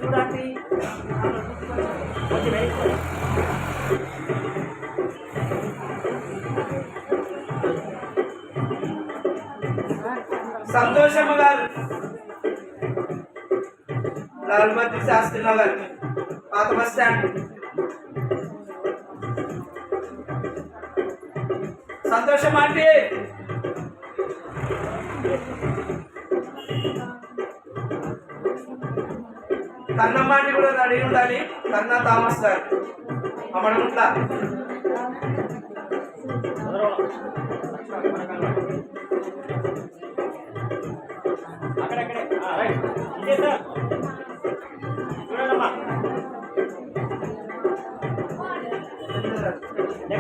చూడండి సంతోషమ్మ గారు లాల్ బహదూర్ శాస్త్రి నగర్ పాత బస్ స్టాండ్. సంతోషం అంటే కన్నమ్మ అంటే కూడా రెడీ ఉండాలి. కన్నా థామస్ గారు అమ్మడుగుట్ల.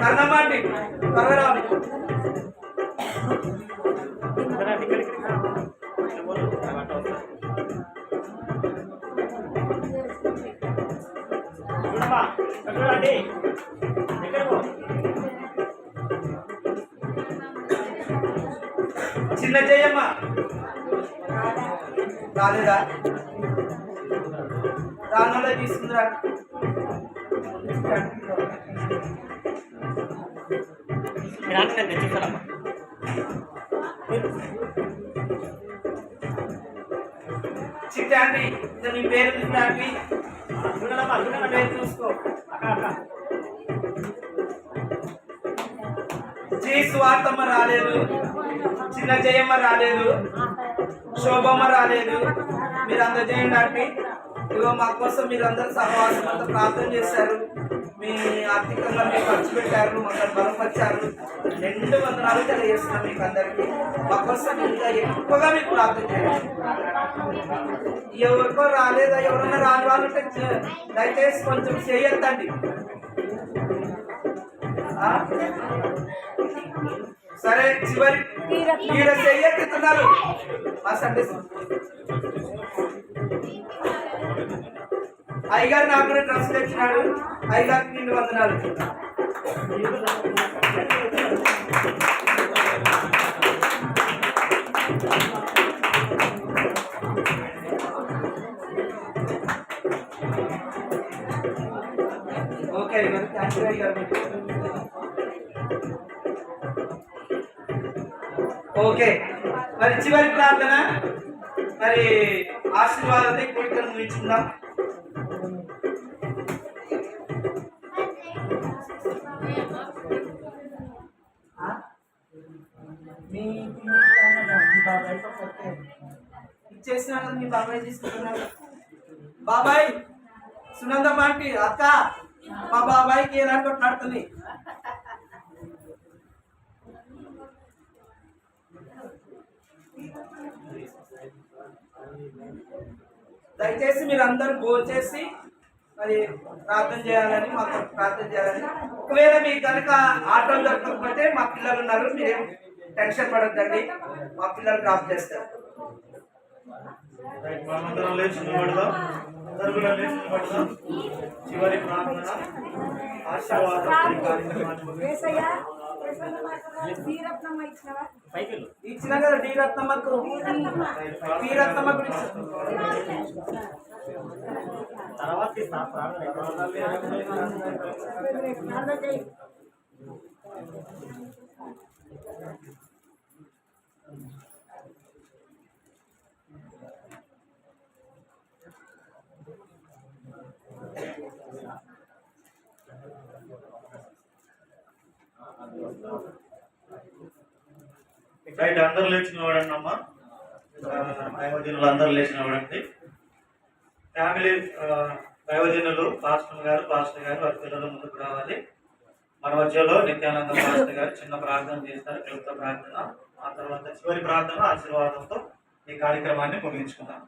కన్నమ్మ అంటే త్వరగా రావాలి. చిన్న జయమ్మ రాలేదా? రానులో తీసుకుందిరా. చిట్టాండి నీ పేరు చూడండి. పేరు చూసుకో. జీ స్వార్థమ్మ రాలేదు, చిన్న జయమ్మ రాలేదు, శోభమ్మ రాలేదు. మీరు అందరు చేయండి అంటే ఇగో మా కోసం మీరందరూ సహవాసం అంతా ప్రార్థన చేశారు. మీ ఆర్థికంగా మీరు ఖర్చు పెట్టారు, మమ్మల్ని బలపరిచారు. 2 వందనాలు తెలియజేస్తున్నాం మీకు అందరికీ. మా కోసం ఇంకా ఎక్కువగా మీకు ప్రార్థన చేయాలి. ఎవరికో రాలేదా? ఎవరన్నా రాని వాళ్ళు ఉంటే దయచేసి కొంచెం చేయొద్దండి. సరే చివరి మీరు చెయ్యెత్తుతున్నారు. మా సండే అయ్యగారు నాకు కూడా డ్రెస్ తెచ్చినాడు. అయ్యగారికి 2 వందనాలు. ఓకే అయ్యగారు, థ్యాంక్ యూ అయ్యగారు. ఓకే మరి చివరి ప్రార్థన, మరి ఆశీర్వాదాన్ని కోరికలు ముగించుకుందాం. ఇచ్చేసినా కదా మీ బాబాయ్ తీసుకుంటున్నారు. బాబాయ్ సునంద పాంటి అక్క మా బాబాయ్కి ఎలా కొట్లాడుతుంది. దయచేసి మీరు అందరూ భోంచేసి మరి ప్రార్థన చేయాలని, మాకు ప్రార్థన చేయాలని. ఒకవేళ మీకు కనుక ఆటోలు దొరకకపోతే మా పిల్లలు ఉన్నారు, మీరేం టెన్షన్ పడొద్దండి, మా పిల్లలు డ్రాప్ చేస్తారు. చివరి ప్రార్థన ఇచ్చిన కదా డి రత్నమ్మకు, పి రత్నమ్మకు తర్వాత రైట్. అందరు లేచిన వాడండి అమ్మా, దైవజనులు అందరు లేచిన వాడండి. ఫ్యామిలీ దైవజనులు పాస్టర్ గారు వారి పిల్లలు ముందుకు రావాలి. మన మధ్యలో నిత్యానంద పాస్టర్ గారు చిన్న ప్రార్థన చేస్తారు, క్లుప్త ప్రార్థన. ఆ తర్వాత చివరి ప్రార్థన ఆశీర్వాదంతో ఈ కార్యక్రమాన్ని ముగించుకుందాం.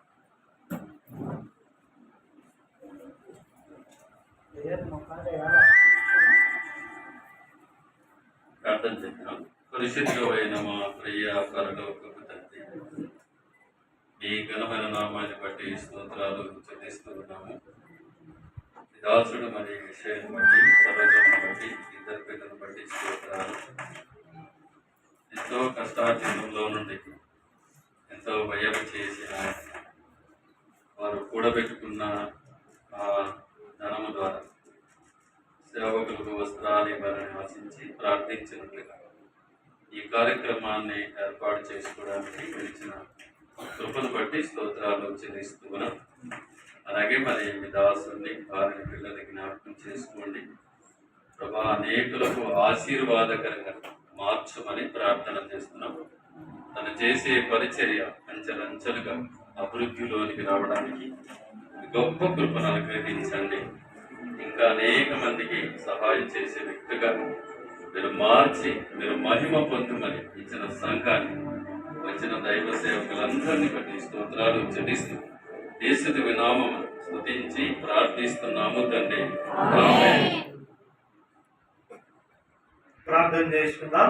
ప్రార్థన చేద్దాం. పరిశుద్ధమైన మా ప్రియ పరలోకపు తండ్రి, మీ ఘనమైన నామాన్ని బట్టి స్తోత్రాలు చెల్లిస్తూ ఉన్నాము. దాసుడు మరి విషయాన్ని బట్టి, సరోజమును బట్టి, ఇద్దరు పిల్లలను బట్టి స్తోత్రాలు. ఎంతో కష్టార్జితంలో నుండి ఎంతో భయం చేసిన వారు కూడబెట్టుకున్న ఆ ధనము ద్వారా సేవకులకు వస్త్రాలు ఇవ్వాలని ఆశించి ప్రార్థించినట్లుగా ఈ కార్యక్రమాన్ని ఏర్పాటు చేసుకోవడానికి పిలిచిన కృపను బట్టి స్తోత్రాలు చెల్లిస్తున్నాం. అలాగే మరి మీ దాసుని వారిని పిల్లల్ని జ్ఞాపకం చేసుకోండి ప్రభా, అనేకులకు ఆశీర్వాదకరంగా మార్చమని ప్రార్థన చేస్తున్నాం. తను చేసే పరిచర్య అంచెలంచెలుగా అభివృద్ధిలోనికి రావడానికి గొప్ప కృపను అనుగ్రహించండి. ఇంకా అనేక మందికి సహాయం చేసే వ్యక్తిగా మీరు మార్చి మీరు మహిమ పొందుమని ఇచ్చిన సంఘాన్ని వచ్చిన దైవ సేవకులందరినీ బట్టి స్తోత్రాలు చెల్లిస్తూ యేసు వినామం స్తుతించి ప్రార్థిస్తున్నాము తండ్రి. ఆమేన్. ప్రార్థన చేసుకుందాం.